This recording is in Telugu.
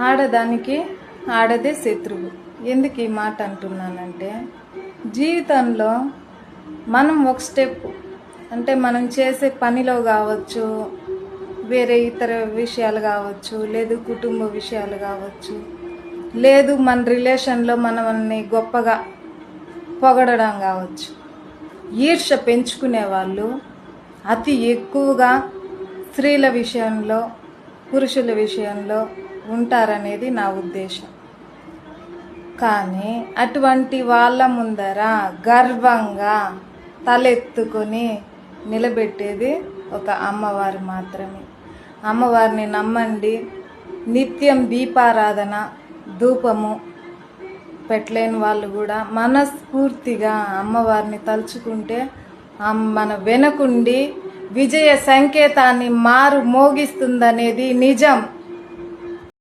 ఆడదానికి ఆడదే శత్రువు. ఎందుకు ఈ మాట అంటున్నానంటే, జీవితంలో మనం ఒక స్టెప్ అంటే మనం చేసే పనిలో కావచ్చు, వేరే ఇతర విషయాలు కావచ్చు, లేదు కుటుంబ విషయాలు కావచ్చు, లేదు మన రిలేషన్లో మనల్ని గొప్పగా పొగడడం కావచ్చు, ఈర్ష్య పెంచుకునే వాళ్ళు అతి ఎక్కువగా స్త్రీల విషయంలో పురుషుల విషయంలో ఉంటారనేది నా ఉద్దేశం. కానీ అటువంటి వాళ్ళ ముందర గర్వంగా తలెత్తుకొని నిలబెట్టేది ఒక అమ్మవారు మాత్రమే. అమ్మవారిని నమ్మండి. నిత్యం దీపారాధన ధూపము పెట్టలేని వాళ్ళు కూడా మనస్ఫూర్తిగా అమ్మవారిని తలుచుకుంటే మన వెనకుండి విజయ సంకేతాన్ని మోగిస్తుందనేది నిజం.